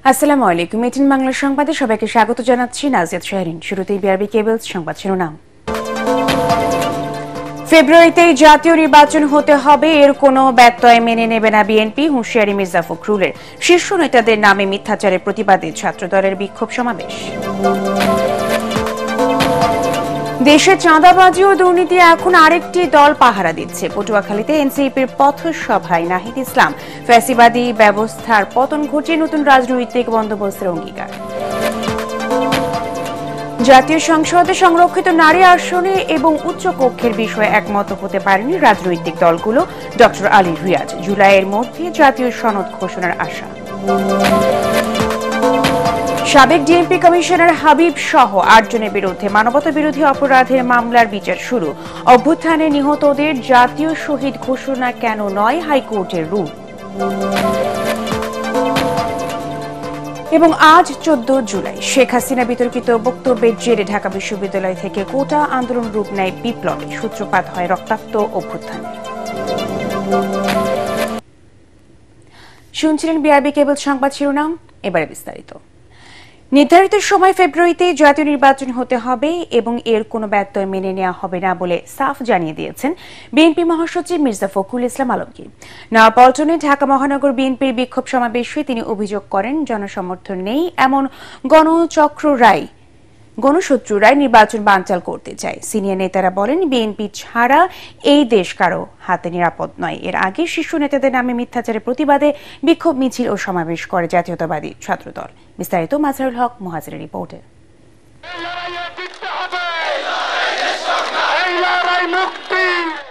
আসসালামু আলাইকুম। এটিএন বাংলা সংবাদে সবাইকে স্বাগত জানাচ্ছি নাজিয়াত শাহরিন। শুরুতেই বিআরবি কেবলস সংবাদ শিরোনাম। ফেব্রুয়ারিতেই জাতীয় নির্বাচন হতে হবে, এর কোনো ব্যত্যয় মেনে নেবে না বিএনপি, হুঁশিয়ারি মির্জা ফখরুলের। শীর্ষ নেতাদের নামে মিথ্যাচারের প্রতিবাদে ছাত্রদলের বিক্ষোভ সমাবেশ। দেশে চাঁদাবাজি ও দুর্নীতি এখন আরেকটি দল পাহারা দিচ্ছে। পটুয়াখালীতে এনসিপির পথসভায় নাহিদ ইসলাম ফ্যাসিবাদী ব্যবস্থার পতন ঘটিয়ে নতুন রাজনৈতিক বন্দোবস্তের অঙ্গীকার। জাতীয় সংসদে সংরক্ষিত নারী আসনে এবং উচ্চ কক্ষের বিষয়ে একমত হতে পারেনি রাজনৈতিক দলগুলো। ডক্টর আলী রিয়াজ, জুলাইয়ের মধ্যে জাতীয় সনদ ঘোষণার আশা। সাবেক ডিএমপি কমিশনার হাবিব সহ ৮ জনের বিরুদ্ধে মানবতা বিরোধী অপরাধের মামলার বিচার শুরু। অভ্যুত্থানে নিহতদের জাতীয় শহীদ ঘোষণা কেন নয়, হাইকোর্টের রুল। এবং আজ 14 জুলাই শেখ হাসিনা বিতর্কিত বক্তব্যের জেরে ঢাকা বিশ্ববিদ্যালয় থেকে কোটা আন্দোলন রূপ নেয় বিপ্লবে, সূত্রপাত হয় রক্তাক্ত অভ্যুত্থানে। শুনছিলেন বিআরবি কেবল সংবাদ শিরোনাম, এবারে বিস্তারিত। নির্ধারিত সময় ফেব্রুয়ারিতে জাতীয় নির্বাচন হতে হবে এবং এর কোনো ব্যত্যয় মেনে নেওয়া হবে না বলে সাফ জানিয়ে দিয়েছেন বিএনপি মহাসচিব মির্জা ফখরুল ইসলাম আলমগীর। নয়াপল্টনে ঢাকা মহানগর বিএনপির বিক্ষোভ সমাবেশে তিনি অভিযোগ করেন, জনসমর্থন নেই এমন গণশত্রুরাই নির্বাচন বানচাল করতে চায়। সিনিয়র নেতারা বলেন, বিএনপি ছাড়া এই দেশ কারো হাতে নিরাপদ নয়। এর আগে শীর্ষ নেতাদের নামে মিথ্যাচারের প্রতিবাদে বিক্ষোভ মিছিল ও সমাবেশ করে জাতীয়তাবাদী ছাত্রদল। বিস্তারিত মাজহারুল হক মুহাজিরের রিপোর্টে।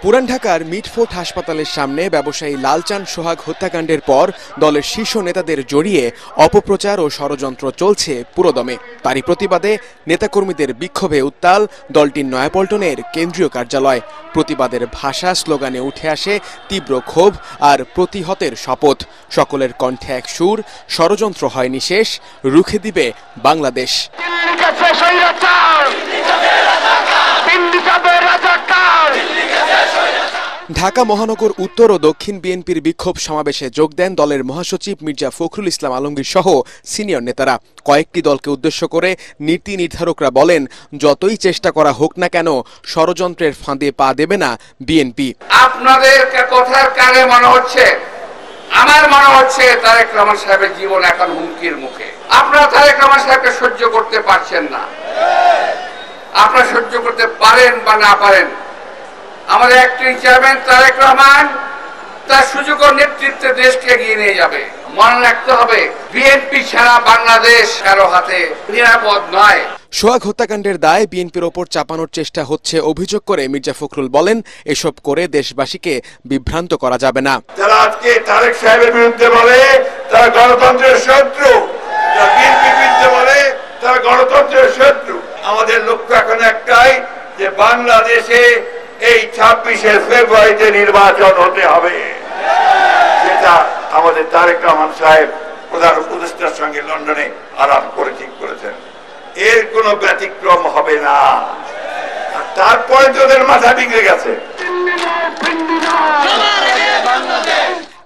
পুরান ঢাকার মিটফোর্ট হাসপাতালের সামনে ব্যবসায়ী লালচাঁদ সোহাগ হত্যাকাণ্ডের পর দলের শীর্ষ নেতাদের জড়িয়ে অপপ্রচার ও ষড়যন্ত্র চলছে পুরোদমে। তারই প্রতিবাদে নেতাকর্মীদের বিক্ষোভে উত্তাল দলটির নয়াপল্টনের কেন্দ্রীয় কার্যালয়। প্রতিবাদের ভাষা স্লোগানে উঠে আসে তীব্র ক্ষোভ আর প্রতিহতের শপথ। সকলের কণ্ঠে এক সুর, ষড়যন্ত্র হয় নিঃশেষ, রুখে দিবে বাংলাদেশ। ঢাকা মহানগর উত্তর ও দক্ষিণ বিএনপির বিক্ষোভ সমাবেশে যোগ দেন দলের মহাসচিব মির্জা ফখরুল ইসলাম আলমগীর সহ সিনিয়র নেতারা। কয়েকটি দলকে উদ্দেশ্য করে নীতি নির্ধারকরা বলেন, যতই চেষ্টা করা হোক না কেন ষড়যন্ত্রের ফাঁদে পা দেবে না বিএনপি। আপনাদের কথার কানে মনে হচ্ছে, আমার মনে হচ্ছে তারেক রহমান সাহেবের জীবন এখন হুমকির মুখে। আপনারা তারেক রহমান সাহেবকে সহ্য করতে পারছেন না। আপনারা সহ্য করতে পারেন বা না পারেন, আমাদের অ্যাক্টিং চেয়ারম্যান তারেক রহমান তার সুযোগ ও নেতৃত্বে দেশকে এগিয়ে নিয়ে যাবে। মনে রাখতে হবে, বিএনপি ছাড়া বাংলাদেশ কারো হাতে নিরাপদ নয়। সোহাগ হত্যাকাণ্ডের দায় বিএনপির ওপর চাপানোর চেষ্টা হচ্ছে অভিযোগ করে মির্জা ফখরুল বলেন, এসব করে দেশবাসীকে বিভ্রান্ত করা যাবে না। যারা আজকে তারেক সাহেবের বিরুদ্ধে বলে তারা গণতন্ত্রের শত্রু, যারা বিএনপির বিরুদ্ধে বলে তারা গণতন্ত্রের শত্রু। আমাদের লক্ষ্য এখন একটাই, যে বাংলাদেশে এই 26শে ফেব্রুয়ারিতে নির্বাচন হতে হবে, যেটা আমাদের তারেক রহমান সাহেব প্রধান উপদেষ্টার সঙ্গে লন্ডনে আলাপ করে ঠিক করেছেন। এর কোনো ব্যতিক্রম হবে না। আর তারপরে তোদের মাথা বিগড়ে গেছে।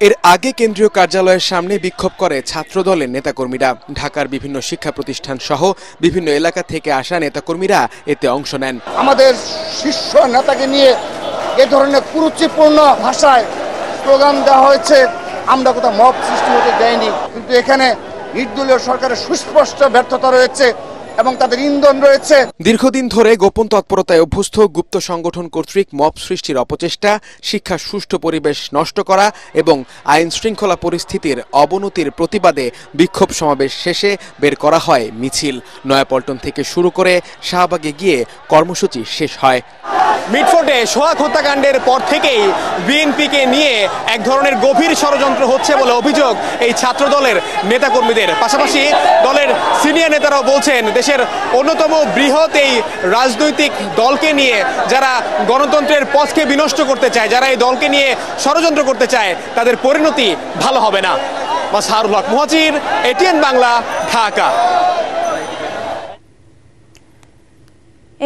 এর আগে কেন্দ্রীয় কার্যালয়ের সামনে বিক্ষোভ করে ছাত্রদলের নেতাকর্মীরা। ঢাকার বিভিন্ন শিক্ষা প্রতিষ্ঠান সহ বিভিন্ন এলাকা থেকে আসা নেতাকর্মীরা এতে অংশ নেন। আমাদের শীর্ষ নেতাকে নিয়ে এ ধরনের কুরুচিপূর্ণ ভাষায় স্লোগান দেওয়া হয়েছে। আমরা কোথাও মব সৃষ্টি হতে দেয়নি, কিন্তু এখানে নির্দলীয় সরকারের সুস্পষ্ট ব্যর্থতা রয়েছে এবং তাদের ইন্ধন রয়েছে। দীর্ঘদিন ধরে গোপন তৎপরতায় অভ্যস্ত গুপ্ত সংগঠন কর্তৃক মব সৃষ্টির অপচেষ্টা, শিক্ষার সুষ্ঠু পরিবেশ নষ্ট করা এবং আইন শৃঙ্খলা পরিস্থিতির অবনতির প্রতিবাদে বিক্ষোভ সমাবেশ শেষে বের করা হয় মিছিল। নয়াপল্টন থেকে শুরু করে শাহবাগে গিয়ে কর্মসূচি শেষ হয়। মিটফোর্টে সোহাগ হত্যাকাণ্ডের পর থেকেই বিএনপিকে নিয়ে এক ধরনের গভীর ষড়যন্ত্র হচ্ছে বলে অভিযোগ এই ছাত্র দলের নেতাকর্মীদের। পাশাপাশি দলের সিনিয়র নেতারাও বলছেন, দেশের অন্যতম বৃহৎ এই রাজনৈতিক দলকে নিয়ে যারা গণতন্ত্রের পথকে বিনষ্ট করতে চায়, যারা এই দলকে নিয়ে ষড়যন্ত্র করতে চায়, তাদের পরিণতি ভালো হবে না। মাজহারুল হক মুহাজির, এটিএন বাংলা, ঢাকা।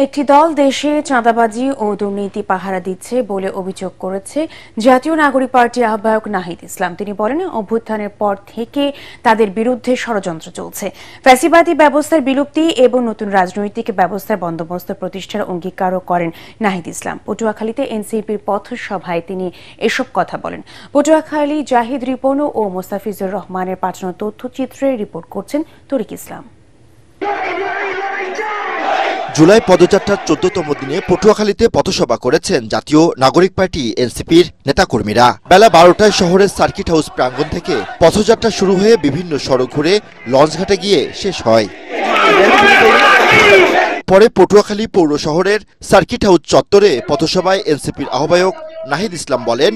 একটি দল দেশে চাঁদাবাজি ও দুর্নীতি পাহারা দিচ্ছে বলে অভিযোগ করেছে জাতীয় নাগরিক পার্টির আহ্বায়ক নাহিদ ইসলাম। তিনি বলেন, অভ্যুত্থানের পর থেকে তাদের বিরুদ্ধে ষড়যন্ত্র চলছে। ফ্যাসিবাদী ব্যবস্থার বিলুপ্তি এবং নতুন রাজনৈতিক ব্যবস্থার বন্দোবস্ত প্রতিষ্ঠার অঙ্গীকারও করেন নাহিদ ইসলাম। পটুয়াখালীতে এনসিপির পথসভায় তিনি এসব কথা বলেন। পটুয়াখালী জাহিদ রিপন ও মোস্তাফিজুর রহমানের পাঠানো তথ্যচিত্রে রিপোর্ট করছেন তরিক ইসলাম। জুলাই পদযাত্রার ১৪তম দিনে পটুয়াখালীতে পথসভা করেছেন জাতীয় নাগরিক পার্টি এনসিপির নেতাকর্মীরা। বেলা ১২টায় শহরের সার্কিট হাউস প্রাঙ্গণ থেকে পথযাত্রা শুরু হয়ে বিভিন্ন সড়ক ঘুরে লঞ্চঘাটে গিয়ে শেষ হয়। পরে পটুয়াখালী পৌর শহরের সার্কিট হাউস চত্বরে পথসভায় এনসিপির আহ্বায়ক নাহিদ ইসলাম বলেন,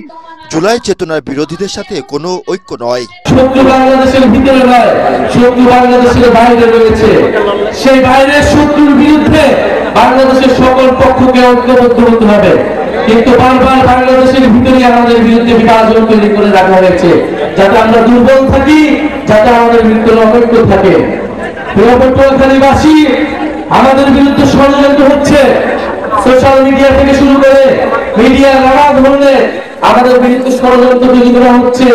জুলাই চেতনার বিরোধীদের সাথে কোনো ঐক্য নয়। শত্রু বাংলাদেশের ভিতরে নয়, শত্রু বাংলাদেশের বাইরে রয়েছে। সেই বাইরের শত্রুর বিরুদ্ধে বাংলাদেশের সকল পক্ষকে ঐক্যবদ্ধ হতে হবে। কিন্তু বারবার বাংলাদেশের ভিতরে আমাদের বিরুদ্ধে বিভাজন তৈরি করে রাখা হয়েছে, যাতে আমরা দুর্বল থাকি, যাতে আমাদের ভিতরে অনৈক্য থাকে। পটুয়াখালীবাসী, আমাদের বিরুদ্ধে ষড়যন্ত্র হচ্ছে। সোশ্যাল মিডিয়া থেকে শুরু করে মিডিয়া নানা ধরনের আমাদের বিরুদ্ধে ষড়যন্ত্র তৈরি করা হচ্ছে,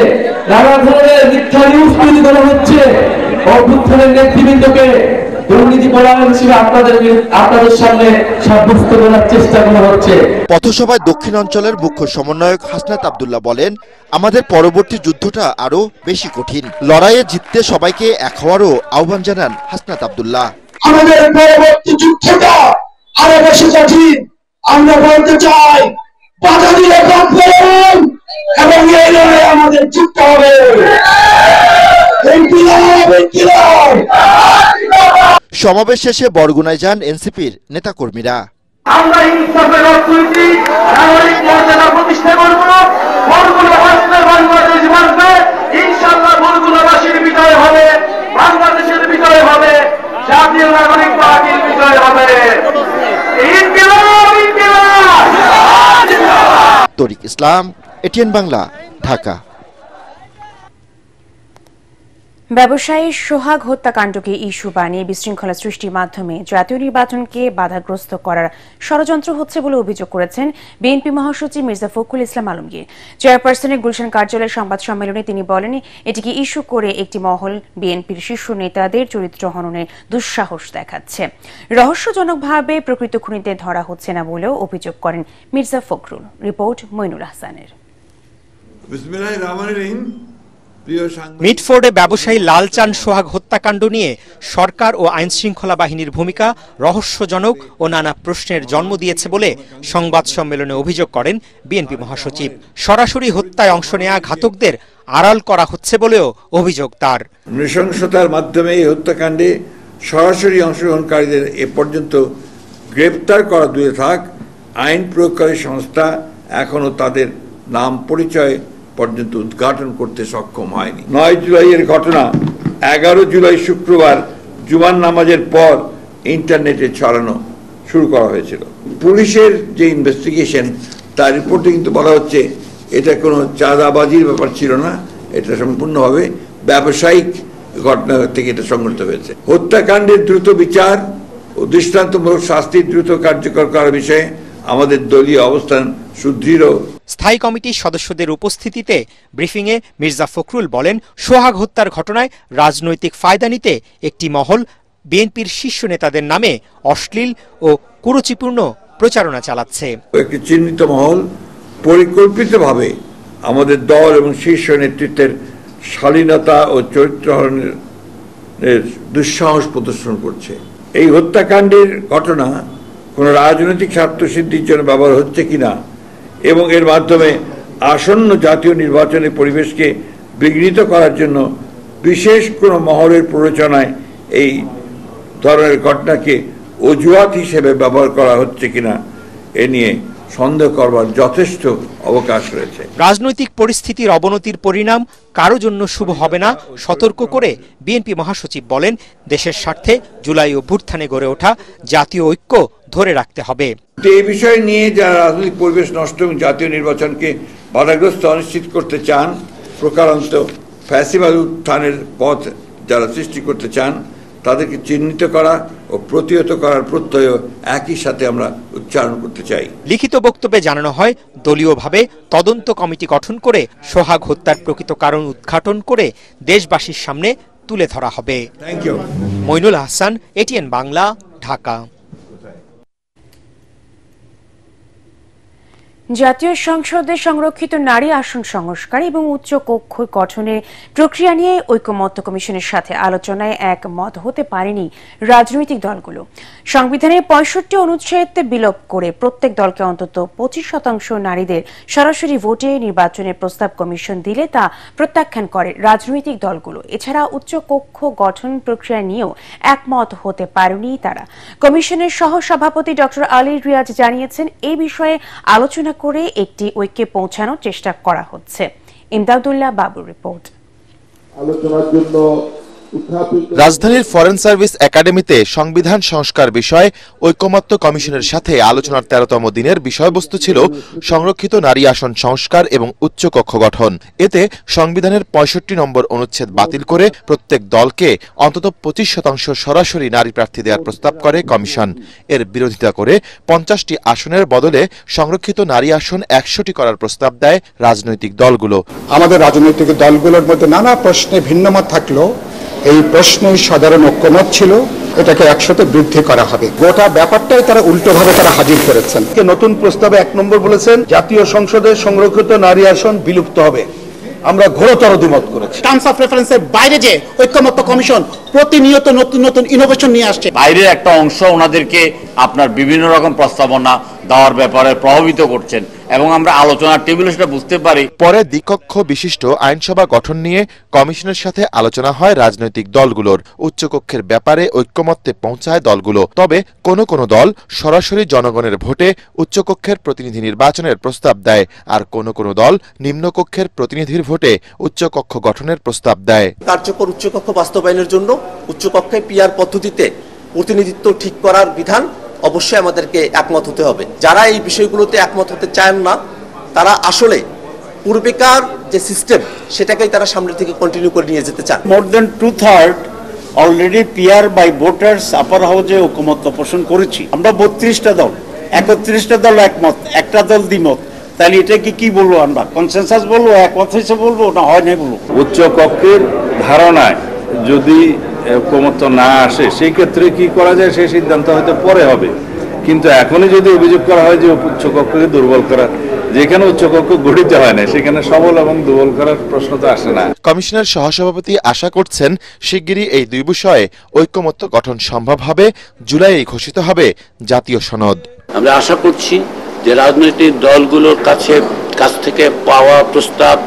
নানা ধরনের মিথ্যা নিউজ তৈরি করা হচ্ছে। অভ্যুত্থানের নেতৃবৃন্দকে দুর্নীতি পরায়ণ হিসেবে আপনাদের সামনে সাব্যস্ত করার চেষ্টা করা হচ্ছে। পথসভায় দক্ষিণ অঞ্চলের মুখ্য সমন্বয়ক হাসনাত আব্দুল্লাহ বলেন, আমাদের পরবর্তী যুদ্ধটা আরো বেশি কঠিন। লড়াইয়ে জিততে সবাইকে এক হওয়ারও আহ্বান জানান হাসনাত আব্দুল্লাহ। আমাদের পরবর্তী যুদ্ধটা আরো বেশি কঠিন। আমরা বলতে চাই, বাধা দিলে কাঁপবেন এবং এই লড়াই আমাদের জিততে হবে। সমাবেশ শেষে বরগুনায় যান এনসিপির নেতাকর্মীরা। আমরা ইনসাফের অর্থনীতি নাগরিক মর্যাদা প্রতিষ্ঠা করব। বরগুনা বাঁচবে, বাংলাদেশ বাঁচবে। ইনশাআল্লাহ বরগুনাবাসীর বিজয় হবে, বাংলাদেশের বিজয় হবে, জাতীয় নাগরিক পার্টির বিজয় হবে। ইনকিলাব, ইনকিলাব। তরিক ইসলাম, এটিএন বাংলা, ঢাকা। ব্যবসায়ী সোহাগ হত্যাকাণ্ডকে ইস্যু বানিয়ে বিশৃঙ্খলা সৃষ্টির মাধ্যমে জাতীয় নির্বাচনকে বাধাগ্রস্ত করার ষড়যন্ত্র হচ্ছে বলে অভিযোগ করেছেন বিএনপি মহাসচিব মির্জা ফখরুল ইসলাম আলমগীর। চেয়ারপারসনের গুলশান কার্যালয়ের সংবাদ সম্মেলনে তিনি বলেন, এটিকে ইস্যু করে একটি মহল বিএনপির শীর্ষ নেতাদের চরিত্র হননের দুঃসাহস দেখাচ্ছে। রহস্যজনকভাবে প্রকৃত খুনিদের ধরা হচ্ছে না বলেও অভিযোগ করেন মির্জা ফখরুল। রিপোর্ট মইনুল আহসানের। বিসমিল্লাহির রহমানির রহিম। মিটফোর্ডে ব্যবসায়ী লালচাঁদ সোহাগ হত্যাকাণ্ড নিয়ে সরকার ও আইনশৃঙ্খলা বাহিনীর ভূমিকা রহস্যজনক ও নানা প্রশ্নের জন্ম দিয়েছে বলে সংবাদ সম্মেলনে অভিযোগ করেন বিএনপি মহাসচিব। সরাসরি হত্যায় অংশ নেওয়া ঘাতকদের আড়াল করা হচ্ছে বলেও অভিযোগ তার। নৃশংসতার মাধ্যমে এই হত্যাকাণ্ডে সরাসরি অংশগ্রহণকারীদের এ পর্যন্ত গ্রেপ্তার করা দূরে থাক, আইন প্রয়োগকারী সংস্থা এখনো তাদের নাম পরিচয় পর্যন্ত উদ্ঘাটন করতে সক্ষম হয়নি। ৯ জুলাইয়ের ঘটনা 11 জুলাই শুক্রবার জুমার নামাজের পর ইন্টারনেটে ছড়ানো শুরু করা হয়েছিল। পুলিশের যে ইনভেস্টিগেশন, তার রিপোর্টে কিন্তু বলা হচ্ছে এটা কোনো চাঁদাবাজির ব্যাপার ছিল না, এটা সম্পূর্ণভাবে ব্যবসায়িক ঘটনা থেকে এটা সংঘটিত হয়েছে। হত্যাকাণ্ডের দ্রুত বিচার ও দৃষ্টান্তমূলক শাস্তি দ্রুত কার্যকর করার বিষয়ে আমাদের দলীয় অবস্থান সুদৃঢ়। স্থায়ী কমিটির সদস্যদের উপস্থিতিতে ব্রিফিংয়ে মির্জা ফখরুল বলেন, সোহাগ হত্যার ঘটনায় রাজনৈতিক ফায়দা নিতে একটি মহল বিএনপির শীর্ষ নেতাদের নামে অশ্লীল ও কুরুচিপূর্ণ প্রচারণা চালাচ্ছে। একটি চিহ্নিত মহল পরিকল্পিতভাবে আমাদের দল এবং শীর্ষ নেতৃত্বের শালীনতা ও চরিত্রহরণের দুঃসাহস প্রদর্শন করছে। এই হত্যাকাণ্ডের ঘটনা কোনো রাজনৈতিক স্বার্থসিদ্ধির জন্য ব্যবহার হচ্ছে কিনা এবং এর মাধ্যমে আসন্ন জাতীয় নির্বাচনের পরিবেশকে বিঘ্নিত করার জন্য বিশেষ কোনো মহলের প্ররোচনায় এই ধরনের ঘটনাকে অজুহাত হিসেবে ব্যবহার করা হচ্ছে কিনা এ নিয়ে সন্দেহ করবার যথেষ্ট অবকাশ রয়েছে। রাজনৈতিক পরিস্থিতির অবনতির পরিণাম কারো জন্য শুভ হবে না সতর্ক করে বিএনপি মহাসচিব বলেন, দেশের স্বার্থে জুলাই অভ্যুত্থানে গড়ে ওঠা জাতীয় ঐক্য ধরে রাখতে হবে। এই বিষয় নিয়ে যারা রাজনৈতিক পরিবেশ নষ্ট এবং জাতীয় নির্বাচনকে বাধাগ্রস্ত অনিশ্চিত করতে চান, প্রকারান্ত ফ্যাসিবাদ উত্থানের পথ যারা সৃষ্টি করতে চান, তাদেরকে চিহ্নিত করা ও প্রতিহত করার প্রত্যয় একই সাথে আমরা উচ্চারণ করতে চাই। লিখিত বক্তব্যে জানানো হয়, দলীয়ভাবে তদন্ত কমিটি গঠন করে সোহাগ হত্যার প্রকৃত কারণ উদ্ঘাটন করে দেশবাসীর সামনে তুলে ধরা হবে। Thank you. Moinul Hasan, ATN Bangla, Dhaka. জাতীয় সংসদে সংরক্ষিত নারী আসন সংস্কার এবং উচ্চ কক্ষ গঠনের প্রক্রিয়া নিয়ে ঐকমত্য কমিশনের সাথে আলোচনায় একমত হতে পারেনি রাজনৈতিক দলগুলো। সংবিধানের ৬৫ অনুচ্ছেদ বিলোপ করে প্রত্যেক দলকে অন্তত ২৫% নারীদের সরাসরি ভোটে নির্বাচনের প্রস্তাব কমিশন দিলে তা প্রত্যাখ্যান করে রাজনৈতিক দলগুলো। এছাড়া উচ্চ কক্ষ গঠন প্রক্রিয়া নিয়েও একমত হতে পারেনি তারা। কমিশনের সহসভাপতি ড আলী রিয়াজ জানিয়েছেন, এই বিষয়ে আলোচনা করে একটি ঐক্যে পৌঁছানোর চেষ্টা করা হচ্ছে। ইমদাদুল্লাহ বাবুর রিপোর্ট। আলোচনার জন্য রাজধানীর ফরেন সার্ভিস একাডেমিতে সংবিধান সংস্কার বিষয়ে ঐকমত্য কমিশনের সাথে আলোচনার ১৩তম দিনের বিষয়বস্তু ছিল সংরক্ষিত নারী আসন সংস্কার এবং উচ্চ কক্ষ গঠন। এতে সংবিধানের ৬৫ নম্বর অনুচ্ছেদ বাতিল করে প্রত্যেক দলকে অন্তত ২৫% সরাসরি নারী প্রার্থী দেওয়ার প্রস্তাব করে কমিশন। এর বিরোধিতা করে ৫০টি আসনের বদলে সংরক্ষিত নারী আসন ১০০টি করার প্রস্তাব দেয় রাজনৈতিক দলগুলো। আমাদের রাজনৈতিক দলগুলোর মধ্যে নানা প্রশ্নে ভিন্নমত থাকলেও এই প্রশ্নে সাধারণ ঐক্যমত ছিল এটাকে ১০০তে বৃদ্ধি করা হবে। গোটা ব্যাপারটাই তারা উল্টোভাবে নতুন প্রস্তাবে ১ নম্বর বলেছেন জাতীয় সংসদে সংরক্ষিত নারী আসন বিলুপ্ত হবে। আমরা ঘোরতর দ্বিমত করেছি। টার্মস অফ রেফারেন্সের বাইরে যে ঐকমত্য কমিশন প্রতিনিয়ত নতুন নতুন ইনোভেশন নিয়ে আসছে, বাইরের একটা অংশ ওনাদেরকে আপনার বিভিন্ন রকম প্রস্তাবনা দেওয়ার ব্যাপারে প্রভাবিত করছেন এবং আমরা আলোচনার টেবিলে সেটা বুঝতে পারি। পরে দ্বিকক্ষ বিশিষ্ট আইনসভা গঠন নিয়ে কমিশনের সাথে আলোচনা হয় রাজনৈতিক দলগুলোর। উচ্চকক্ষের ব্যাপারে ঐক্যমত্যে পৌঁছায় দলগুলো। তবে কোন কোন দল সরাসরি জনগণের ভোটে উচ্চকক্ষের প্রতিনিধি নির্বাচনের প্রস্তাব দেয়, আর কোন কোন দল নিম্নকক্ষের প্রতিনিধির ভোটে উচ্চকক্ষ গঠনের প্রস্তাব দেয়। কার্যকর উচ্চকক্ষ বাস্তবায়নের জন্য উচ্চকক্ষে পিআর পদ্ধতিতে প্রতিনিধিত্ব ঠিক করার বিধান অবশ্যই আমাদেরকে একমত হতে হবে। যারা এই বিষয়গুলোতে একমত হতে চান না, তারা আসলে পূর্বেকার যে সিস্টেম সেটাকেই তারা সামনের থেকে কন্টিনিউ করে নিয়ে যেতে চান। মোর দেন 2/3 অলরেডি পিআর বাই ভোটার্স আপার হাউসে ঐকমত্য পোষণ করেছি। আমরা 32টা দল, 31টা দল একমত, একটা দল দ্বিমত। তাহলে এটাকে কি বলবো, আমরা কনসেনসাস বলবো, একমত হিসেবে বলবো, না হয় নাই বলবো? উচ্চ কক্ষের ধারণায় যদি ঐকমত্য না আসে সেই ক্ষেত্রে কি করা যায় সেই সিদ্ধান্ত হয়তো পরে হবে, কিন্তু এখনই যদি অভিযোগ করা হয় যে উচ্চ কক্ষকে দুর্বল করা, যেখানে উচ্চ কক্ষ গঠিত হয় না সেখানে সবল এবং দুর্বল করার প্রশ্ন তো আসে না। কমিশনের সহসভাপতি আশা করছেন শিগগিরই এই দুই বিষয়ে ঐকমত্য গঠন সম্ভব হবে। জুলাইয়ে ঘোষিত হবে জাতীয় সনদ। আমরা আশা করছি যে রাজনৈতিক দলগুলোর কাছ থেকে পাওয়া প্রস্তাব,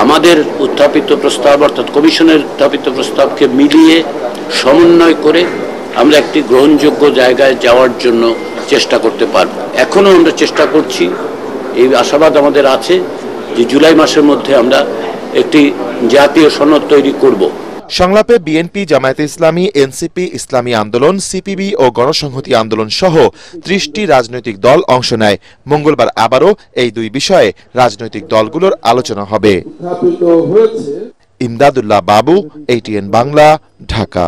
আমাদের উত্থাপিত প্রস্তাব অর্থাৎ কমিশনের উত্থাপিত প্রস্তাবকে মিলিয়ে সমন্বয় করে আমরা একটি গ্রহণযোগ্য জায়গায় যাওয়ার জন্য চেষ্টা করতে পারব। এখনো আমরা চেষ্টা করছি, এই আশাবাদ আমাদের আছে যে জুলাই মাসের মধ্যে আমরা একটি জাতীয় সনদ তৈরি করব। সংলাপে বিএনপি, জামায়াতে ইসলামী, এনসিপি, ইসলামী আন্দোলন, সিপিবি ও গণসংহতি আন্দোলন সহ ৩০টি রাজনৈতিক দল অংশ নেয়। মঙ্গলবার আবারও এই দুই বিষয়ে রাজনৈতিক দলগুলোর আলোচনা হবে। ইমদাদুল্লাহ বাবু, এটিএন বাংলা, ঢাকা।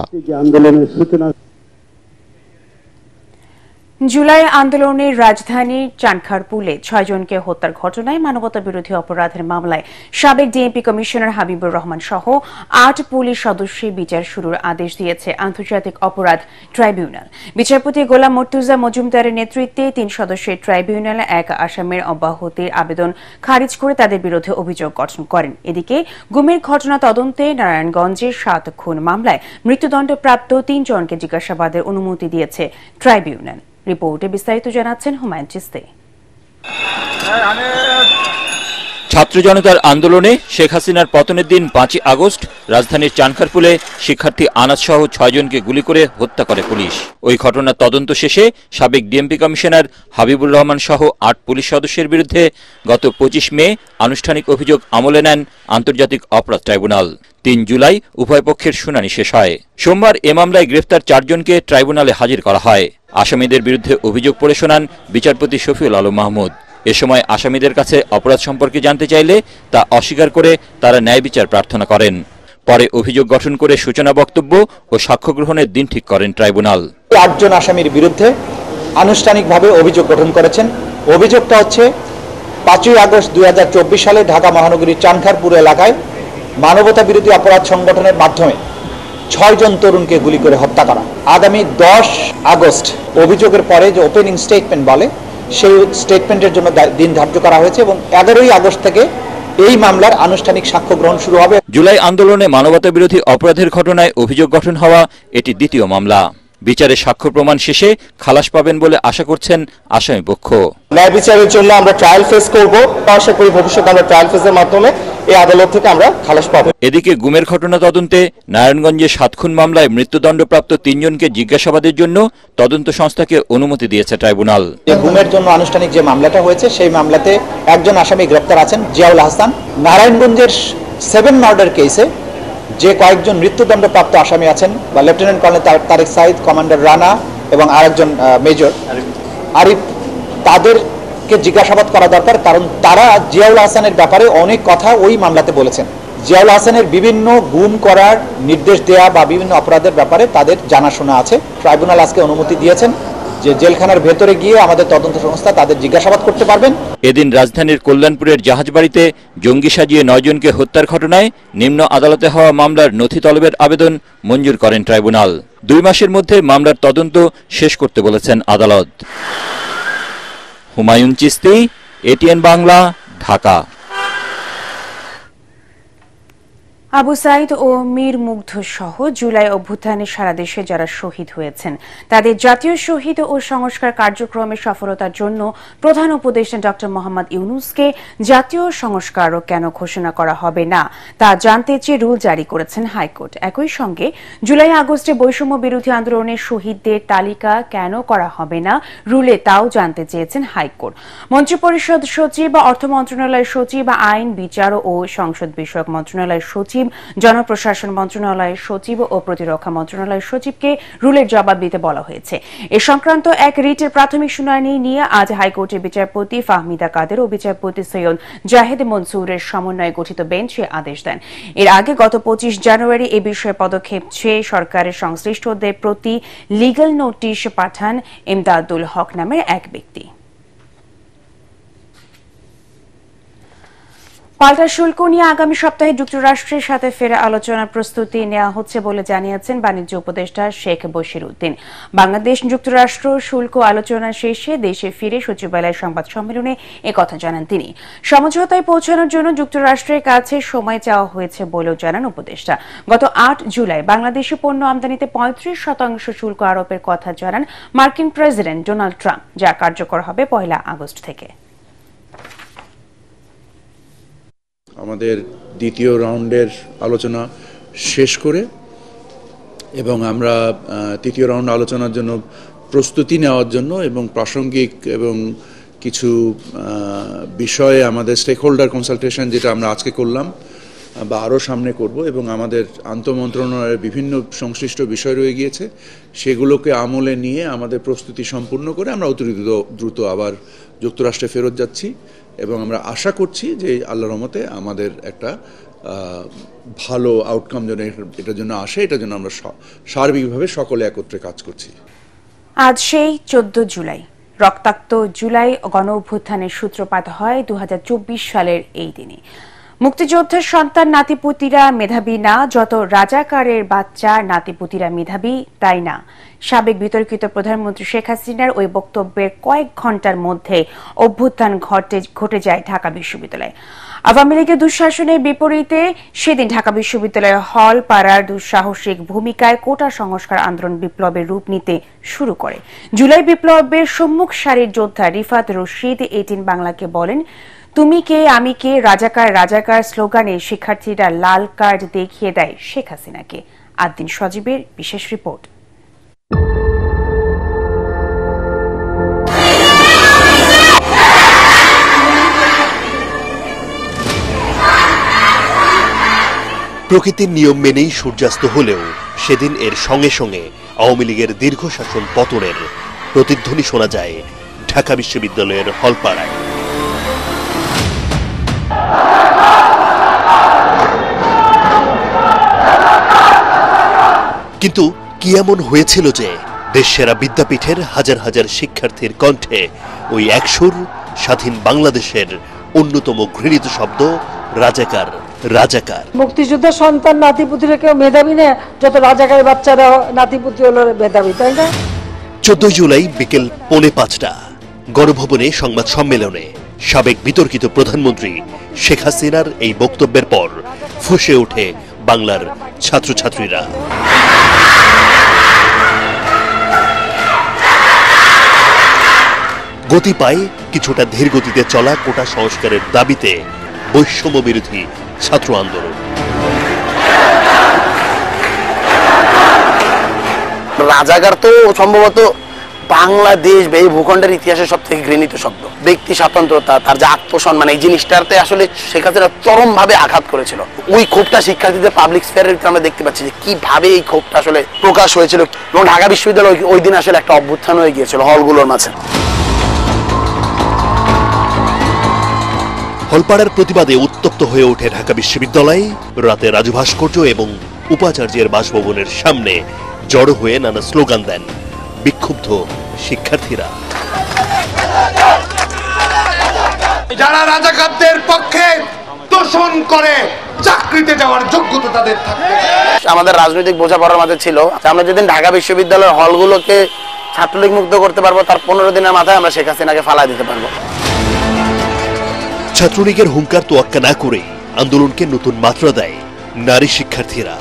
জুলাই আন্দোলনের রাজধানী চানখারপুলে ৬ জনকে হত্যার ঘটনায় মানবতা বিরোধী অপরাধের মামলায় সাবেক ডিএমপি কমিশনার হাবিবুর রহমান সহ ৮ পুলিশ সদস্যের বিচার শুরুর আদেশ দিয়েছে আন্তর্জাতিক অপরাধ ট্রাইব্যুনাল। বিচারপতি গোলাম মর্তুজা মজুমদারের নেতৃত্বে ৩ সদস্যের ট্রাইব্যুনাল এক আসামির অব্যাহতির আবেদন খারিজ করে তাদের বিরুদ্ধে অভিযোগ গঠন করেন। এদিকে গুমের ঘটনা তদন্তে নারায়ণগঞ্জের ৭ খুন মামলায় মৃত্যুদণ্ডপ্রাপ্ত ৩ জনকে জিজ্ঞাসাবাদের অনুমতি দিয়েছে ট্রাইব্যুনাল। রিপোর্টে বিস্তারিত জানাচ্ছেন হুমায়ুন চিস্তি। ছাত্র জনতার আন্দোলনে শেখ হাসিনার পতনের দিন ৫ই আগস্ট রাজধানীর চানখারপুলে শিক্ষার্থী আনাস সহ ৬ জনকে গুলি করে হত্যা করে পুলিশ। ওই ঘটনার তদন্ত শেষে সাবেক ডিএমপি কমিশনার হাবিবুর রহমান সহ ৮ পুলিশ সদস্যের বিরুদ্ধে গত ২৫ মে আনুষ্ঠানিক অভিযোগ আমলে নেন আন্তর্জাতিক অপরাধ ট্রাইব্যুনাল। ৩ জুলাই উভয় পক্ষের শুনানি শেষ হয়। সোমবার এ মামলায় গ্রেফতার ৪ জনকে ট্রাইব্যুনালে হাজির করা হয়। আসামিদের বিরুদ্ধে অভিযোগ পড়ে শোনান বিচারপতি শফিউল আলম মাহমুদ। এ সময় আসামিদের কাছে অপরাধ সম্পর্কে জানতে চাইলে তা অস্বীকার করে তারা ন্যায় বিচার প্রার্থনা করেন। পরে অভিযোগ গঠন করে সূচনা বক্তব্য ও সাক্ষ্য গ্রহণের দিন ঠিক করেন ট্রাইব্যুনাল। 8 জন আসামির বিরুদ্ধে আনুষ্ঠানিকভাবে অভিযোগ গঠন করেছেন। অভিযোগটা হচ্ছে 5ই আগস্ট 2024 সালে ঢাকা মহানগরীর চানখারপুর এলাকায় মানবতা বিরোধী অপরাধ সংগঠনের মাধ্যমে 6 জন তরুণকে গুলি করে হত্যা করা। আগামী 10 আগস্ট অভিযোগের পরে যে ওপেনিং স্টেটমেন্ট বলে সেই স্টেটমেন্টের জন্য দিন ধার্য করা হয়েছে এবং 11ই আগস্ট থেকে এই মামলার আনুষ্ঠানিক সাক্ষ্য গ্রহণ শুরু হবে। জুলাই আন্দোলনে মানবতা বিরোধী অপরাধের ঘটনায় অভিযোগ গঠন হওয়া এটি দ্বিতীয় মামলা। বিচারে সাক্ষ্য প্রমাণ শেষে খালাস পাবেন বলে আশা করছেন আসামি পক্ষ। ন্যায় বিচারের জন্য আমরা ট্রায়াল ফেস করব, আশা করি ভবিষ্যতে আমরা ট্রায়াল ফেসের মাধ্যমে এই আদালত থেকে আমরা খালাস পাবো। এদিকে গুমের ঘটনা তদন্তে নারায়ণগঞ্জে 7 খুন মামলায় মৃত্যুদণ্ডপ্রাপ্ত 3 জনকে জিজ্ঞাসাবাদের জন্য তদন্ত সংস্থাকে অনুমতি দিয়েছে ট্রাইব্যুনাল। গুমের জন্য আনুষ্ঠানিক যে মামলাটা হয়েছে সেই মামলাতে একজন আসামি গ্রেপ্তার আছেন, জিয়াউল হাসান। নারায়ণগঞ্জের 7 মার্ডার কেসে যে কয়েকজন মৃত্যুদণ্ডপ্রাপ্ত আসামি আছেন বা lieutenant colonel Tarek Sayeed, commander Rana এবং আরেকজন মেজর আরিফ, তাদেরকে জিজ্ঞাসাবাদ করা দরকার, কারণ তারা জিয়াউল হাসানের ব্যাপারে অনেক কথা ওই মামলাতে বলেছেন। জিয়াউল হাসানের বিভিন্ন গুম করার নির্দেশ দেয়া বা বিভিন্ন অপরাধের ব্যাপারে তাদের জানাশোনা আছে। ট্রাইব্যুনাল আজকে অনুমতি দিয়েছেন যে জেলখানার ভেতরে গিয়ে আমাদের তদন্ত সংস্থা তাদের জিজ্ঞাসাবাদ করতে পারবেন। এদিন রাজধানীর কল্যাণপুরের জাহাজবাড়িতে জঙ্গি সাজিয়ে 9 জনকে হত্যার ঘটনায় নিম্ন আদালতে হওয়া মামলার নথি তলবের আবেদন মঞ্জুর করেন ট্রাইব্যুনাল। 2 মাসের মধ্যে মামলার তদন্ত শেষ করতে বলেছেন আদালত। হুমায়ুন চিস্তি, এটিএন বাংলা, ঢাকা। আবু সাইদ ও মীর মুগ্ধ সহ জুলাই অভ্যুত্থানে সারা দেশে যারা শহীদ হয়েছেন তাদের জাতীয় শহীদ ও সংস্কার কার্যক্রমের সফলতার জন্য প্রধান উপদেষ্টা ডক্টর মোহাম্মদ ইউনূসকে জাতীয় সংস্কারক কেন ঘোষণা করা হবে না তা জানতে চেয়ে রুল জারি করেছেন হাইকোর্ট। একই সঙ্গে জুলাই আগস্টে বৈষম্য বিরোধী আন্দোলনের শহীদদের তালিকা কেন করা হবে না রুলে তাও জানতে চেয়েছেন হাইকোর্ট। মন্ত্রিপরিষদ সচিব, অর্থ মন্ত্রণালয়ের সচিব, আইন, বিচার ও সংসদ বিষয়ক মন্ত্রণালয়ের সচিব, জনপ্রশাসন মন্ত্রণালয়ের সচিব ও প্রতিরক্ষা মন্ত্রণালয়ের সচিবকে রুলের জবাব দিতে বলা হয়েছে। এ সংক্রান্ত এক রিটের প্রাথমিক শুনানি নিয়ে আজ হাইকোর্টের বিচারপতি ফাহমিদা কাদের ও বিচারপতি সৈয়দ জাহেদ মনসুরের সমন্বয়ে গঠিত বেঞ্চ এ আদেশ দেন। এর আগে গত 25 জানুয়ারি এ বিষয়ে পদক্ষেপ চেয়ে সরকারের সংশ্লিষ্টদের প্রতি লিগ্যাল নোটিশ পাঠান ইমদাদুল হক নামের এক ব্যক্তি। পাল্টা শুল্ক নিয়ে আগামী সপ্তাহে যুক্তরাষ্ট্রের সাথে ফেরা আলোচনার প্রস্তুতি নেওয়া হচ্ছে বলে জানিয়েছেন বাণিজ্য উপদেষ্টা শেখ বশির উদ্দিন। বাংলাদেশ যুক্তরাষ্ট্র শুল্ক আলোচনা শেষে দেশে ফিরে সচিবালয় সংবাদ সম্মেলনে একথা জানান তিনি। সমঝোতায় পৌঁছানোর জন্য যুক্তরাষ্ট্রের কাছে সময় চাওয়া হয়েছে বলেও জানান উপদেষ্টা। গত 8 জুলাই বাংলাদেশি পণ্য আমদানিতে 35% শুল্ক আরোপের কথা জানান মার্কিন প্রেসিডেন্ট ডোনাল্ড ট্রাম্প, যা কার্যকর হবে 1 আগস্ট থেকে। আমাদের দ্বিতীয় রাউন্ডের আলোচনা শেষ করে এবং আমরা তৃতীয় রাউন্ড আলোচনার জন্য প্রস্তুতি নেওয়ার জন্য এবং প্রাসঙ্গিক এবং কিছু বিষয়ে আমাদের স্টেক হোল্ডার কনসালটেশন যেটা আমরা আজকে করলাম বা আরও সামনে করব এবং আমাদের আন্তঃমন্ত্রণালয়ের বিভিন্ন সংশ্লিষ্ট বিষয় রয়ে গিয়েছে সেগুলোকে আমলে নিয়ে আমাদের প্রস্তুতি সম্পূর্ণ করে আমরা অতি দ্রুত আবার যুক্তরাষ্ট্রে ফেরত যাচ্ছি এবং আমরা আশা করছি যে আল্লাহর রহমতে আমাদের একটা ভালো আউটকাম যেন এটার জন্য আসে, এটার জন্য আমরা সার্বিকভাবে সকলে একত্রে কাজ করছি। আজ সেই 14 জুলাই, রক্তাক্ত জুলাই গণ অভ্যুত্থানের সূত্রপাত হয় 2024 সালের এই দিনে। মুক্তিযোদ্ধার সন্তান নাতিপুতিরা মেধাবী না, যত রাজাকারের বাচ্চা নাতিপুতিরা মেধাবী তাই না। সাবেক বিতর্কিত প্রধানমন্ত্রী শেখ হাসিনার ওই বক্তব্যের কয়েক ঘন্টার মধ্যে অভ্যুত্থান ঘটে যায় ঢাকা বিশ্ববিদ্যালয়ে। আওয়ামী লীগের দুঃশাসনের বিপরীতে সেদিন ঢাকা বিশ্ববিদ্যালয়ের হল পাড়ার দুঃসাহসিক ভূমিকায় কোটা সংস্কার আন্দোলন বিপ্লবের রূপ নিতে শুরু করে। জুলাই বিপ্লবের সম্মুখ সারির যোদ্ধা রিফাত রশিদ এটিএন বাংলাকে বলেন, তুমি কে আমি কে, রাজাকার রাজাকার স্লোগানে শিক্ষার্থীরা লাল কার্ড দেখিয়ে দেয় শেখ হাসিনাকে। আদ্দিন সজীবের বিশেষ রিপোর্ট। প্রকৃতির নিয়ম মেনেই সূর্যাস্ত হলেও সেদিন এর সঙ্গে সঙ্গে আওয়ামী লীগের দীর্ঘ শাসন পতনের প্রতিধ্বনি শোনা যায় ঢাকা বিশ্ববিদ্যালয়ের হলপাড়ায়। কিন্তু কি এমন হয়েছিল যে দেশসেরা বিদ্যাপীঠের হাজার হাজার শিক্ষার্থীর কণ্ঠে ওই একসুর স্বাধীন বাংলাদেশের অন্যতম ঘৃণিত শব্দ রাজাকার রাজাকার। মুক্তিযুদ্ধ সন্তান নাতিপুতিরা কেউ মেধাবী না, যত রাজাকার বাচ্চারা নাতিপুতি হলো মেধাবী, তাই না? 14 জুলাই বিকেল 4:45 গণভবনে সংবাদ সম্মেলনে সাবেক বিতর্কিত প্রধানমন্ত্রী শেখ হাসিনার এই বক্তব্যের পর ফুঁসে ওঠে বাংলার ছাত্রছাত্রীরা। গতি পায় কিছুটা ধীর গতিতে চলা কোটা সংস্কারের দাবিতে বৈষম্য বিরোধী ছাত্র আন্দোলন। রাজাকার তো সম্ভবত বাংলাদেশ বা এই ভূখণ্ডের ইতিহাসে সব থেকে ঘৃণিত শব্দ। ব্যক্তি স্বাতন্ত্রতা, তার যে আত্মসম্মান, এই জিনিসটাতে আসলে শেখ হাসিনা চরম ভাবে আঘাত করেছিল। ওই ক্ষোভটা শিক্ষার্থীদের পাবলিক স্পেয়ারের ভিতরে আমরা দেখতে পাচ্ছি যে কিভাবে এই ক্ষোভটা আসলে প্রকাশ হয়েছিল, এবং ঢাকা বিশ্ববিদ্যালয় ওই দিন আসলে একটা অভ্যুত্থান হয়ে গিয়েছিল হলগুলোর মাঝে। হলপাড়ার প্রতিবাদে উত্তপ্ত হয়ে ওঠে ঢাকা বিশ্ববিদ্যালয়। রাতে রাজু ভাস্কর্য এবং উপাচার্যের বাসভবনের সামনে জড়ো হয়ে নানা স্লোগান দেন বিক্ষুব্ধ শিক্ষার্থীরা। যারা রাজাকারদের পক্ষে তোষণ করে চাকরিতে যাওয়ার যোগ্যতা তাদের থাকে। আমাদের রাজনৈতিক বোঝাপড়ার মাঝে ছিল আমরা যেদিন ঢাকা বিশ্ববিদ্যালয়ের হলগুলোকে ছাত্রলীগ মুক্ত করতে পারবো, তার 15 দিনের মাথায় আমরা শেখ হাসিনাকে ফালা দিতে পারবো। ছাত্রলীগের হুঙ্কার তোয়াক্কা না করে আন্দোলনকে নতুন মাত্রা দেয় নারী শিক্ষার্থীরা।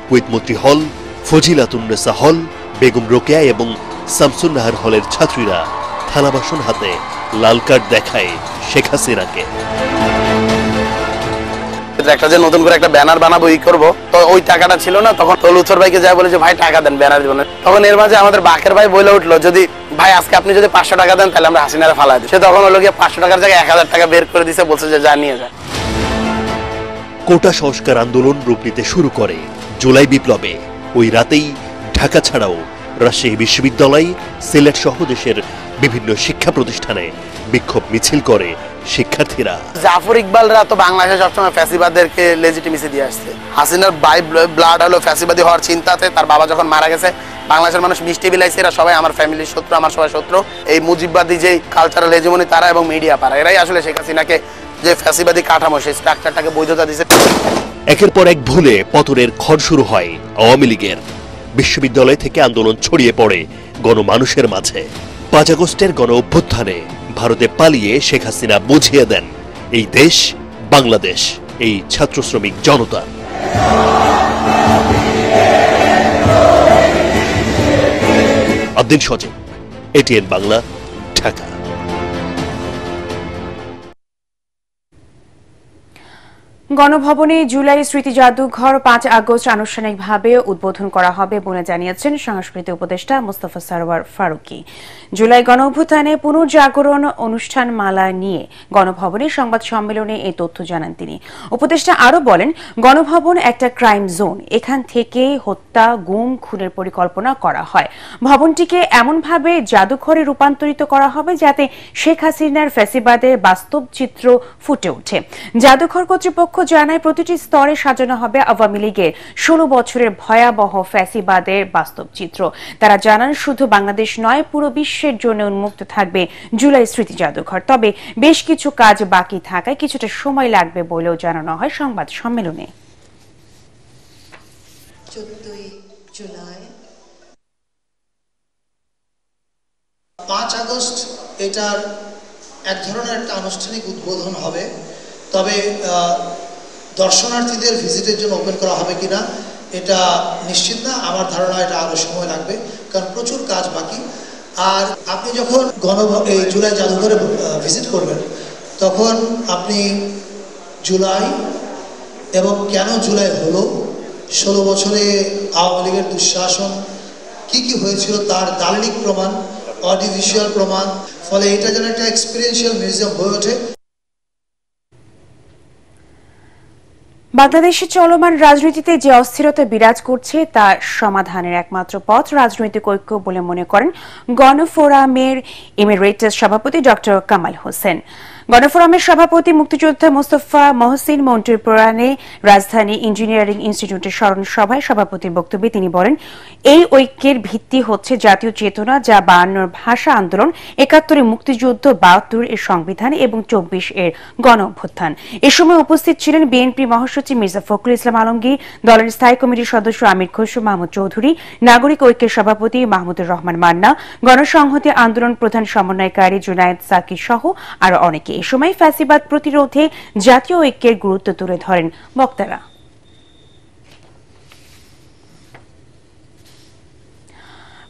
কুয়েতমন্ত্রী হল, ফজিলাতুন্নেসা হল, বেগম রোকেয়া এবং শামসুন নাহার হলের ছাত্রীরা থালাবাসন হাতে লাল কার্ড দেখায় শেখ হাসিনাকে। একটা যে নতুন করে একটা ব্যানার বানাবো ই করবো, তো ওই টাকাটা ছিল না, তখন লুথর ভাইকে যায় বলে যে ভাই টাকা দেন ব্যানার দিবেন। তখন এর মাঝে আমাদের বাকের ভাই বলে উঠলো, যদি ভাই আজকে আপনি যদি 500 টাকা দেন তাহলে আমরা হাসিনারে ফালাই দিই। সে তখন হলো গিয়ে 500 টাকার জায়গায় 1000 টাকা বের করে দিছে, বলছে যে যা নিয়ে যায়। কোটা সংস্কার আন্দোলন রূপ নিতে শুরু করে জুলাই বিপ্লবে। ওই রাতেই ঢাকা ছাড়াও রাজশাহী বিশ্ববিদ্যালয়, সিলেট সহ দেশের বিভিন্ন শিক্ষা প্রতিষ্ঠানে বিক্ষোভ মিছিল করে শিক্ষার্থীরা। জাফর ইকবালরা তো বাংলাদেশে সবসময় ফ্যাসিবাদদেরকে লেজিটিমেসি দিয়ে আসছে। হাসিনার বাই ব্লাড হলো ফ্যাসিবাদী হওয়ার চিন্তাতে তার বাবা যখন মারা গেছে বাংলাদেশের মানুষ মিষ্টি বিলাইছে, এরা সবাই আমার ফ্যামিলির শত্রু, আমার সবাই শত্রু। এই মুজিববাদী যে কালচারাল হেজমনি তারা এবং মিডিয়া পারা, এরাই আসলে শেখ হাসিনাকে যে ফ্যাসিবাদী কাঠামো সেই স্ট্রাকচারটাকে বৈধতা দিয়েছে। একের পর এক ভুলে পতনের ক্ষণ শুরু হয় আওয়ামী লীগের। বিশ্ববিদ্যালয় থেকে আন্দোলন ছড়িয়ে পড়ে গণমানুষের মাঝে। 5 আগস্টের গণ অভ্যুত্থানে ভারতে পালিয়ে শেখ হাসিনা বুঝিয়ে দেন এই দেশ বাংলাদেশ, এই ছাত্র শ্রমিক জনতা। আব্দিন সজীব, এটিএন বাংলা, ঢাকা। গণভবনে জুলাই স্মৃতি জাদুঘর 5 আগস্ট আনুষ্ঠানিকভাবে উদ্বোধন করা হবে বলে জানিয়েছেন সংস্কৃতি উপদেষ্টা মোস্তফা সরওয়ার ফারুকী। জুলাই গণঅভ্যুত্থানে পুনর্জাগরণ অনুষ্ঠান মালা নিয়ে গণভবনে সংবাদ সম্মেলনে এই তথ্য জানান তিনি। উপদেষ্টা আরও বলেন, গণভবন একটা ক্রাইম জোন, এখান থেকে হত্যা, গুম, খুনের পরিকল্পনা করা হয়। ভবনটিকে এমনভাবে জাদুঘরে রূপান্তরিত করা হবে যাতে শেখ হাসিনার ফ্যাসিবাদের বাস্তব চিত্র ফুটে ওঠে। জাদুঘর কর্তৃপক্ষ জানায় প্রতিটি স্তরে সাজানো হবে আওয়ামী লীগের 16 বছরের ভয়াবহ ফ্যাসিবাদের বাস্তব চিত্র। তারা জানান শুধু বাংলাদেশ নয়, পুরো বিশ্বের জন্য উন্মুক্ত থাকবে জুলাই স্মৃতি জাদুঘর। তবে বেশ কিছু কাজ বাকি থাকায় কিছুটা সময় লাগবে বলেও জানানো হয় সংবাদ সম্মেলনে। 14 জুলাই 5 আগস্ট এটার এক ধরনের একটা আনুষ্ঠানিক উদ্বোধন হবে। তবে দর্শনার্থীদের ভিজিটের জন্য ওপেন করা হবে কিনা এটা নিশ্চিত না। আমার ধারণা এটা আরও সময় লাগবে, কারণ প্রচুর কাজ বাকি। আর আপনি যখন এই জুলাই জাদুঘরে ভিজিট করবেন তখন আপনি জুলাই এবং কেন জুলাই হলো, 16 বছরে আওয়ামী লীগের দুঃশাসন কি কি হয়েছিল তার দালিলিক প্রমাণ, অডিও ভিজুয়াল প্রমাণ, ফলে এটা যেন একটা এক্সপিরিয়েন্সিয়াল মিউজিয়াম হয়ে ওঠে। বাংলাদেশে চলমান রাজনীতিতে যে অস্থিরতা বিরাজ করছে তা সমাধানের একমাত্র পথ রাজনৈতিক ঐক্য বলে মনে করেন গণফোরামের এমিরেটাস সভাপতি ডক্টর কামাল হোসেন। গণফোরামের সভাপতি মুক্তিযোদ্ধা মোস্তফা মহসিন মন্টুর প্রয়াণে রাজধানী ইঞ্জিনিয়ারিং ইনস্টিটিউটের স্মরণ সভায় সভাপতির বক্তব্যে তিনি বলেন, এই ঐক্যের ভিত্তি হচ্ছে জাতীয় চেতনা, যা 52 ভাষা আন্দোলন, 71 মুক্তিযুদ্ধ, 72 এর সংবিধান এবং 24 এর গণ অভ্যুত্থান। এ সময় উপস্থিত ছিলেন বিএনপি মহাসচিব মির্জা ফখরুল ইসলাম আলমগীর, দলের স্থায়ী কমিটির সদস্য আমির খসরু মাহমুদ চৌধুরী, নাগরিক ঐক্যের সভাপতি মাহমুদুর রহমান মান্না, গণসংহতি আন্দোলন প্রধান সমন্বয়কারী জুনায়েদ সাকির সহ আরো অনেকে। এ সময় ফ্যাসিবাদ প্রতিরোধে জাতীয় ঐক্যের গুরুত্ব তুলে ধরেন বক্তারা।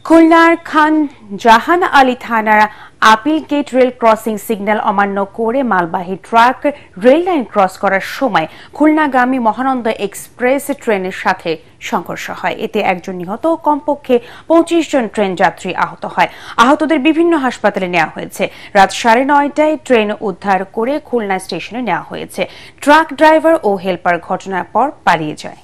খুলনার খান জাহান আলী থানার appeal gate rail crossing signal অমান্য করে মালবাহী ট্রাক রেল লাইন ক্রস করার সময় খুলনাগামী মহানন্দা এক্সপ্রেস ট্রেনের সাথে সংঘর্ষ হয়। এতে একজন নিহত ও কমপক্ষে 25 জন ট্রেন যাত্রী আহত হয়। আহতদের বিভিন্ন হাসপাতালে নেওয়া হয়েছে। রাত 9:30টায় ট্রেন উদ্ধার করে খুলনা স্টেশনে নেওয়া হয়েছে। ট্রাক ড্রাইভার ও হেলপার ঘটনার পর পালিয়ে যায়।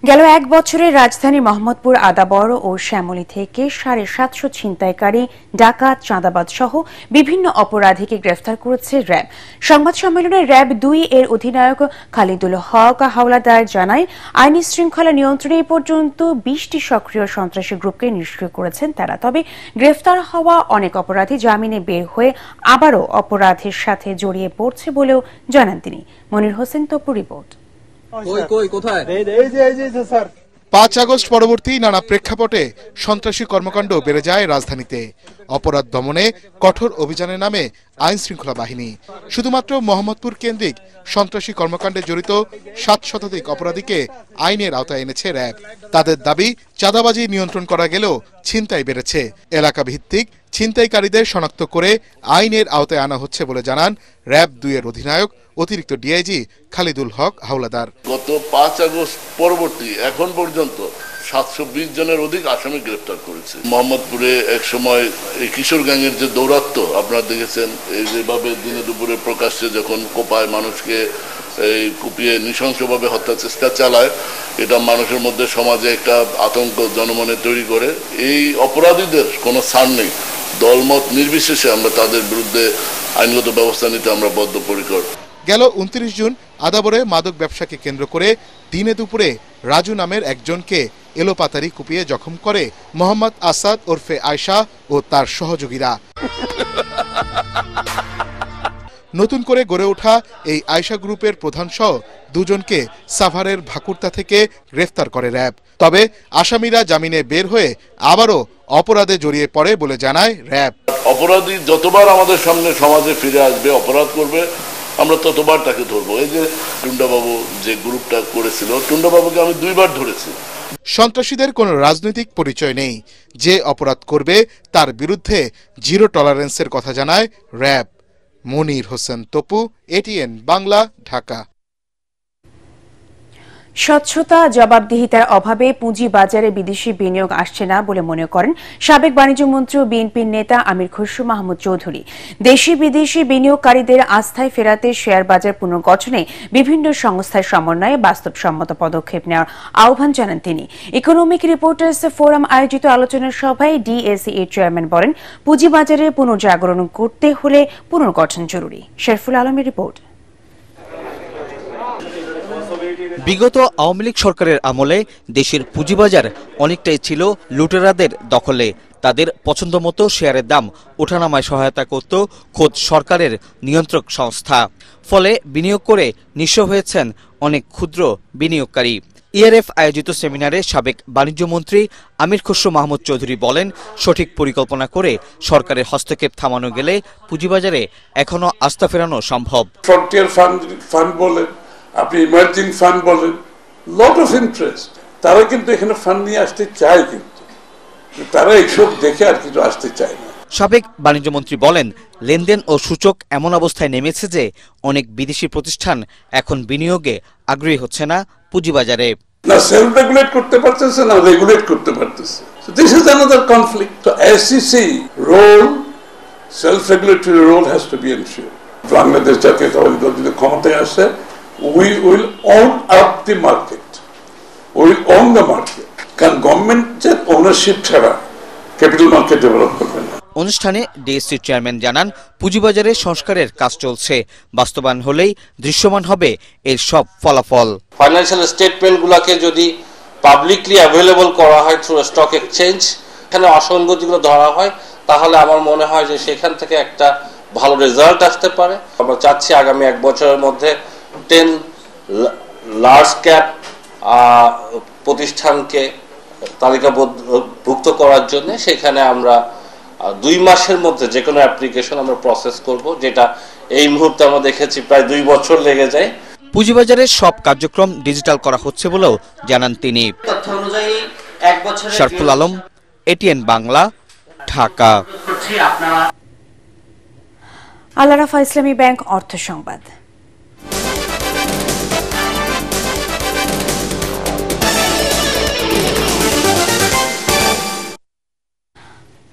গেল এক বছরে রাজধানী মোহাম্মদপুর, আদাবর ও শ্যামলী থেকে 750 ছিনতাইকারী, ডাকাত, চাঁদাবাজ সহ বিভিন্ন অপরাধীকে গ্রেফতার করেছে র্যাব। সংবাদ সম্মেলনে র্যাব 2 এর অধিনায়ক খালিদুল হক হাওলাদার জানায়, আইনি শৃঙ্খলা নিয়ন্ত্রণে এই পর্যন্ত 20টি সক্রিয় সন্ত্রাসী গ্রুপকে নিষ্ক্রিয় করেছেন তারা। তবে গ্রেফতার হওয়া অনেক অপরাধী জামিনে বের হয়ে আবারও অপরাধের সাথে জড়িয়ে পড়ছে বলেও জানান তিনি। মনির হোসেন তপু রিপোর্ট। 5 আগস্ট পরবর্তী নানা প্রেক্ষাপটে সন্ত্রাসী কর্মকাণ্ড বেড়ে যায় রাজধানীতে। অপরাধ দমনে কঠোর অভিযানের নামে আইন শৃঙ্খলা বাহিনী শুধুমাত্র মোহাম্মদপুর কেন্দ্রিক সন্ত্রাসী কর্মকাণ্ডে জড়িত 7 শতাধিক অপরাধীকে আইনের আওতায় এনেছে র্যাব। তাদের দাবি, চাঁদাবাজি নিয়ন্ত্রণ করা গেলেও ছিনতাই বেড়েছে। এলাকা ভিত্তিক ছিনতাইকারীদের শনাক্ত করে আইনের আওতায় আনা হচ্ছে বলে জানান র্যাব 2 এর অধিনায়ক অতিরিক্ত ডিআইজি খালিদুল হক হাওলাদার। গত 5 আগস্ট পরবর্তী এখন পর্যন্ত 720 জনের অধিক আসামি গ্রেফতার করেছে। মোহাম্মদপুরে এক সময় এই কিশোর গ্যাংয়ের যে দৌরাত্ম্য আপনারা দেখেছেন, এই যেভাবে দিনে দুপুরে প্রকাশ্যে যখন কোপায়, মানুষকে এই কুপিয়ে নৃশংসভাবে হত্যা চেষ্টা চালায়, এটা মানুষের মধ্যে সমাজে একটা আতঙ্ক জনমনে তৈরি করে। এই অপরাধীদের কোনো ছাড় নেই। দলমত নির্বিশেষে আমরা তাদের বিরুদ্ধে আইনগত ব্যবস্থা নিতে আমরা বদ্ধপরিকর। গেল 29 জুন আদাবরে মাদক ব্যবসাকে কেন্দ্র করে দিনে দুপুরে রাজু নামের একজনকে এলোপাতারি কুপিয়ে জখম করে মোহাম্মদ আসাদ ওরফে আয়শা ও তার সহযোগীরা। নতুন করে গড়ে ওঠা এই আয়শা গ্রুপের প্রধান সহ 2 জনকে সাভারের ভাকুরতা থেকে গ্রেফতার করে র্যাব। তবে আসামিরা জামিনে বের হয়ে আবারও অপরাধে জড়িয়ে পড়ে বলে জানায় র্যাব। অপরাধী যতবার আমাদের সামনে সমাজে ফিরে আসবে, অপরাধ করবে, আমরা ততবার তাকে ধরবো। এই যে টুন্ডাবাবু যে গ্রুপটা করেছিল, টুন্ডাবাবুকে আমি 2 বার ধরেছি। সন্ত্রাসীদের কোনো রাজনৈতিক পরিচয় নেই। যে অপরাধ করবে তার বিরুদ্ধে 0 টলারেন্সের কথা জানায় র্যাব। মনির হোসেন তপু, এটিএন বাংলা, ঢাকা। স্বচ্ছতা, জবাবদিহিতার অভাবে পুঁজি বাজারে বিদেশি বিনিয়োগ আসছে না বলে মনে করেন সাবেক বাণিজ্য মন্ত্রী ও বিএনপির নেতা আমির খসরু মাহমুদ চৌধুরী। দেশি বিদেশি বিনিয়োগকারীদের আস্থায় ফেরাতে শেয়ার বাজার পুনর্গঠনে বিভিন্ন সংস্থার সমন্বয়ে বাস্তবসম্মত পদক্ষেপ নেওয়ার আহ্বান জানান তিনি। ইকোনমিক রিপোর্টার্স ফোরাম আয়োজিত আলোচনা সভায় ডিএসই এর চেয়ারম্যান বলেন, পুঁজিবাজারে পুনর্জাগরণ করতে হলে পুনর্গঠন জরুরি। শেরফুল আলমের রিপোর্ট। বিগত আওয়ামী লীগ সরকারের আমলে দেশের পুঁজিবাজার অনেকটাই ছিল লুটেরাদের দখলে। তাদের পছন্দমতো শেয়ারের দাম ওঠানামায় সহায়তা করত খোদ সরকারের নিয়ন্ত্রক সংস্থা। ফলে বিনিয়োগ করে নিঃস্ব হয়েছেন অনেক ক্ষুদ্র বিনিয়োগকারী। ইআরএফ আয়োজিত সেমিনারে সাবেক বাণিজ্যমন্ত্রী আমির খসরু মাহমুদ চৌধুরী বলেন, সঠিক পরিকল্পনা করে সরকারের হস্তক্ষেপ থামানো গেলে পুঁজিবাজারে এখনো আস্থা ফেরানো সম্ভব। ফ্রন্টিয়ার ফান্ড বলেন, আপনি ইমার্জিং ফান্ড বলেন, লট অফ ইন্টারেস্ট। তারা কিন্তু এখানে ফান্ড নিয়ে আসতে চায়, কিন্তু তারা এইসব দেখে আর কিছু আসতে চায় না। সাবেক বাণিজ্যমন্ত্রী বলেন, লেনদেন ও সূচক এমন অবস্থায় নেমেছে যে অনেক বিদেশি প্রতিষ্ঠান এখন বিনিয়োগে আগ্রহী হচ্ছে না পুঁজিবাজারে। না সেলফ রেগুলেট করতে পারতেছে, না রেগুলেট করতে পারতেছে। So this is another conflict. So SEC role, self-regulatory role has to be ensured. Bangladesh জাতীয়তাবাদী দল যদি ক্ষমতায় আসে, we will own up the market. We will won the market, কারণ গভর্নমেন্টের ওনারশিপ ছাড়া ক্যাপিটাল মার্কেট ডেভেলপ করবে না। অনুষ্ঠানে ডিএসসির চেয়ারম্যান জানান, পুঁজিবাজারে সংস্কারের কাজ চলছে, বাস্তবায়ন হলেই দৃশ্যমান হবে এর সব ফলাফল। ফাইন্যান্সিয়াল স্টেটমেন্টগুলোকে যদি পাবলিকলি অ্যাভেলেবল করা হয় থ্রু স্টক এক্সচেঞ্জ, এখানে অসঙ্গতিগুলো ধরা হয়, তাহলে আমার মনে হয় যে সেখান থেকে একটা ভালো রেজাল্ট আসতে পারে। আমরা চাচ্ছি আগামী 1 বছরের মধ্যে 10 লার্জ ক্যাপ প্রতিষ্ঠানকে তালিকাভুক্ত করার জন্য। সেখানে আমরা 2 মাসের মধ্যে যে কোনো অ্যাপ্লিকেশন আমরা প্রসেস করব, যেটা এই মুহূর্তে আমরা দেখেছি প্রায় 2 বছর লেগে যায়। পুঁজিবাজারের সব কার্যক্রম ডিজিটাল করা হচ্ছে বলেও জানান তিনি। শরফুল আলম, এটিএন বাংলা, ঢাকা। আল আরাফা ইসলামী ব্যাংক অর্থ সংবাদ।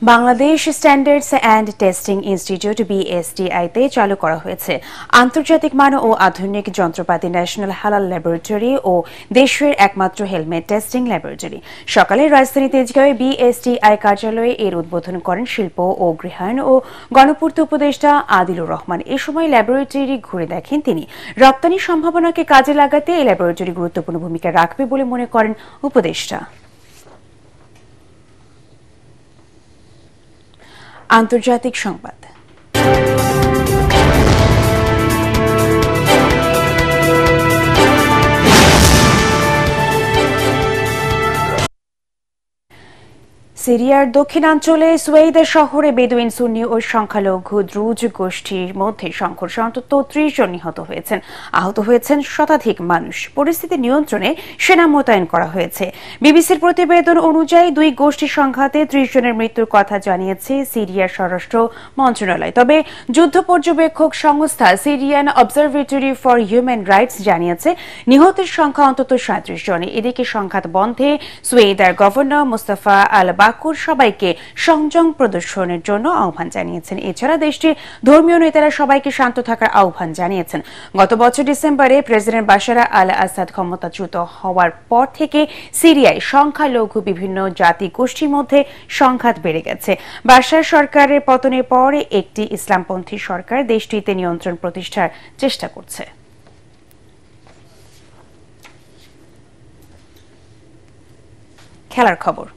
Bangladesh standards and testing institute BSTI-তে চালু করা হয়েছে আন্তর্জাতিক মান ও আধুনিক যন্ত্রপাতি ন্যাশনাল হালাল ল্যাবরেটরি ও দেশের একমাত্র হেলমেট টেস্টিং ল্যাবরেটরি। সকালে রাজধানী তেজগাঁওয়ে BSTI কার্যালয়ে এর উদ্বোধন করেন শিল্প ও গৃহায়ন ও গণপূর্ত উপদেষ্টা আদিলুর রহমান। এ সময় ল্যাবরেটরি ঘুরে দেখেন তিনি। রপ্তানি সম্ভাবনাকে কাজে লাগাতে এই ল্যাবরেটরি গুরুত্বপূর্ণ ভূমিকা রাখবে বলে মনে করেন উপদেষ্টা। আন্তর্জাতিক সংবাদ। সিরিয়ার দক্ষিণাঞ্চলে সুয়েদা শহরে বেদুইন সুন্নি ও সংখ্যালঘু দ্রুজ গোষ্ঠীর মধ্যে সংঘর্ষে অন্তত 30 জন নিহত হয়েছেন, আহত হয়েছেন শতাধিক মানুষ। পরিস্থিতি নিয়ন্ত্রণে সেনা মোতায়েন করা হয়েছে। বিবিসির প্রতিবেদন অনুযায়ী 2 গোষ্ঠীর সংঘাতে 30 জনের মৃত্যুর কথা জানিয়েছে সিরিয়ার স্বরাষ্ট্র মন্ত্রণালয়। তবে যুদ্ধ পর্যবেক্ষক সংস্থা Syrian observatory for human rights জানিয়েছে নিহতের সংখ্যা অন্তত 37 জন। এদিকে সংঘাত বন্ধে সুয়েদার গভর্নর মুস্তাফা আল বাকুর সবাইকে সংযম প্রদর্শনের জন্য আহ্বান জানিয়েছেন। এছাড়া দেশটির ধর্মীয় নেতারা সবাইকে শান্ত থাকার আহ্বান জানিয়েছেন। গত বছর ডিসেম্বরে প্রেসিডেন্ট বাশার আল আসাদ ক্ষমতাচ্যুত হওয়ার পর থেকে সিরিয়ায় সংখ্যালঘু বিভিন্ন জাতি গোষ্ঠীর মধ্যে সংঘাত বেড়ে গেছে। বাশার সরকারের পতনের পর একটি ইসলামপন্থী সরকার দেশটিতে নিয়ন্ত্রণ প্রতিষ্ঠার চেষ্টা করছে। খেলার খবর।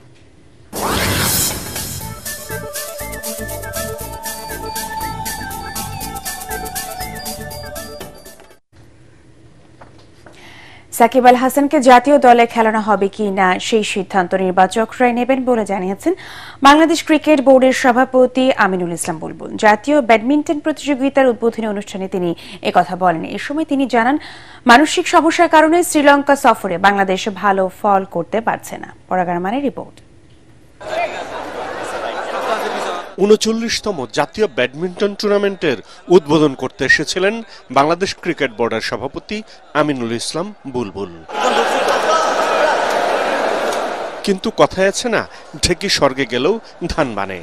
সাকিব আল হাসানকে জাতীয় দলে খেলানো হবে কি না সেই সিদ্ধান্ত নির্বাচকরাই নেবেন বলে জানিয়েছেন বাংলাদেশ ক্রিকেট বোর্ডের সভাপতি আমিনুল ইসলাম বুলবুল। জাতীয় ব্যাডমিন্টন প্রতিযোগিতার উদ্বোধনী অনুষ্ঠানে তিনি একথা বলেন। এ সময় তিনি জানান, মানসিক সমস্যার কারণে শ্রীলঙ্কা সফরে বাংলাদেশ ভালো ফল করতে পারছে না। পরাগার মানের রিপোর্ট। ৩৯তম জাতীয় ব্যাডমিন্টন টুর্নামেন্টের উদ্বোধন করতে এসেছিলেন বাংলাদেশ ক্রিকেট বোর্ডের সভাপতি আমিনুল ইসলাম বুলবুল। কিন্তু কথায় আছে না, ঢেকি স্বর্গে গেলেও ধান বানে।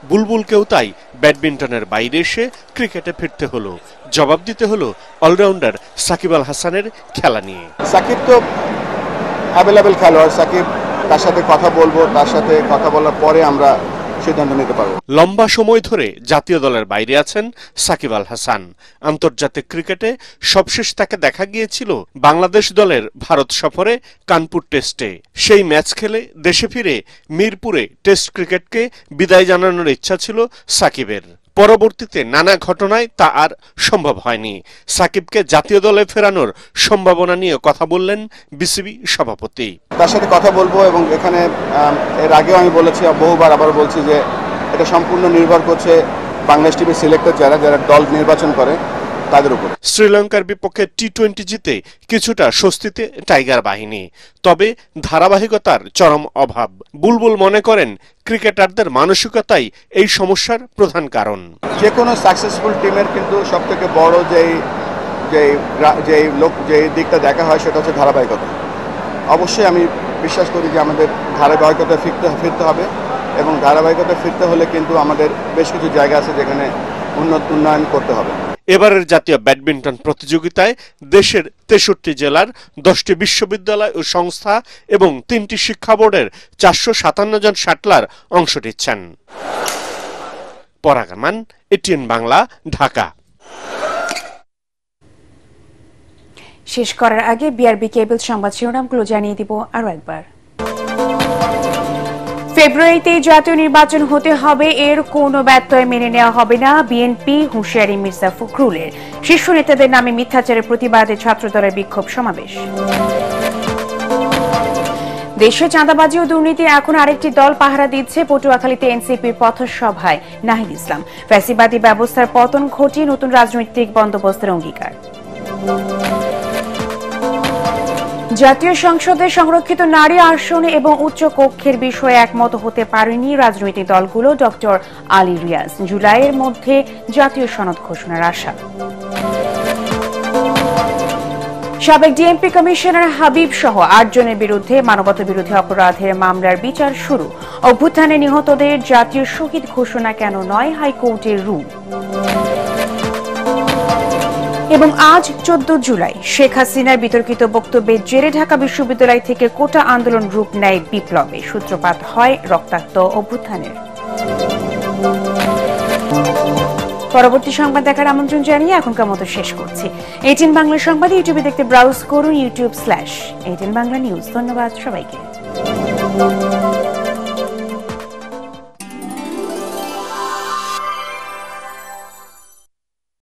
বুলবুলকেও তাই ব্যাডমিন্টনের বাইরে এসে ক্রিকেটে ফিরতে হলো। জবাব দিতে হলো অলরাউন্ডার সাকিব আল হাসানের খেলা নিয়ে। সাকিব তো অ্যাভেলেবেল খেলোয়াড়, সাকিব তার সাথে কথা বলবো, তার সাথে কথা বলার পরে আমরা সিদ্ধান্ত নিতে পারবো। লম্বা সময় ধরে জাতীয় দলের বাইরে আছেন সাকিব আল হাসান। আন্তর্জাতিক ক্রিকেটে সবশেষ তাকে দেখা গিয়েছিল বাংলাদেশ দলের ভারত সফরে কানপুর টেস্টে। সেই ম্যাচ খেলে দেশে ফিরে মিরপুরে টেস্ট ক্রিকেটকে বিদায় জানানোর ইচ্ছা ছিল সাকিবের। পরবর্তীতে নানা ঘটনায় তা আর সম্ভব হয়নি। সাকিবকে জাতীয় দলে ফেরানোর সম্ভাবনা নিয়ে কথা বললেন বিসিবি সভাপতি। তার সাথে কথা বলবো এবং এখানে এর আগেও আমি বলেছি, বহুবার আবার বলছি যে এটা সম্পূর্ণ নির্ভর করছে বাংলাদেশ টিমের সিলেক্টর যারা দল নির্বাচন করে তাদের উপর। শ্রীলঙ্কার বিপক্ষে টি-20 জিতে কিছুটা স্বস্তিতে টাইগার বাহিনী, তবে ধারাবাহিকতার চরম অভাব। বুলবুল মনে করেন ক্রিকেটারদের মানসিকতাই এই সমস্যার প্রধান কারণ। যে কোনো সাকসেসফুল টিমের কিন্তু সব থেকে বড় যে দিকটা দেখা হয় সেটা হচ্ছে ধারাবাহিকতা। অবশ্যই আমি বিশ্বাস করি যে আমাদের ধারাবাহিকতা ফিরতে হবে এবং ধারাবাহিকতা ফিরতে হলে কিন্তু আমাদের বেশ কিছু জায়গা আছে যেখানে উন্নয়ন করতে হবে। এবারের জাতীয় ব্যাডমিন্টন প্রতিযোগিতায় দেশের 63 জেলার 10টি বিশ্ববিদ্যালয় ও সংস্থা এবং 3টি শিক্ষা বোর্ডের 457 জন শাটলার অংশ নিচ্ছেন। পরাগ আমান, এটিএন বাংলা, ঢাকা। শেষ করার আগে বিআরবি কেবল সংবাদ শিরোনামগুলো জানিয়ে দিব আরো একবার। ফেব্রুয়ারিতে জাতীয় নির্বাচন হতে হবে, এর কোনো ব্যত্যয় মেনে নেওয়া হবে না, বিএনপি হুঁশিয়ারি মির্জা ফখরুলের। শীর্ষ নেতাদের নামে মিথ্যাচারের প্রতিবাদে ছাত্রদলের বিক্ষোভ সমাবেশ। দেশে চাঁদাবাজি ও দুর্নীতি এখন আরেকটি দল পাহারা দিচ্ছে, পটুয়াখালীতে এনসিপির পথসভায় নাহিদ ইসলাম। ফ্যাসিবাদী ব্যবস্থার পতন ঘটিয়ে নতুন রাজনৈতিক বন্দোবস্তের অঙ্গীকার। জাতীয় সংসদে সংরক্ষিত নারী আসন এবং উচ্চ কক্ষের বিষয়ে একমত হতে পারেনি রাজনৈতিক দলগুলো। ডক্টর আলী রিয়াজ, জুলাইয়ের মধ্যে জাতীয় সনদ ঘোষণার আশা। সাবেক ডিএমপি কমিশনার হাবিব সহ 8 জনের বিরুদ্ধে মানবতাবিরোধী অপরাধের মামলার বিচার শুরু। অভ্যুত্থানে নিহতদের জাতীয় শহীদ ঘোষণা কেন নয়, হাইকোর্টের রুল। এবং আজ 14 জুলাই শেখ হাসিনার বিতর্কিত বক্তব্যের জেরে ঢাকা বিশ্ববিদ্যালয় থেকে কোটা আন্দোলন রূপ নেয় বিপ্লবে, সূত্রপাত হয় রক্তাক্ত অভ্যুত্থানের। পরবর্তী সংবাদ দেখার আমন্ত্রণ জানিয়ে এখনকার মতো শেষ করছি। এটিএন বাংলা সংবাদ ইউটিউবে দেখতে ব্রাউজ করুন youtube/এটিএন বাংলা নিউজ। ধন্যবাদ সবাইকে।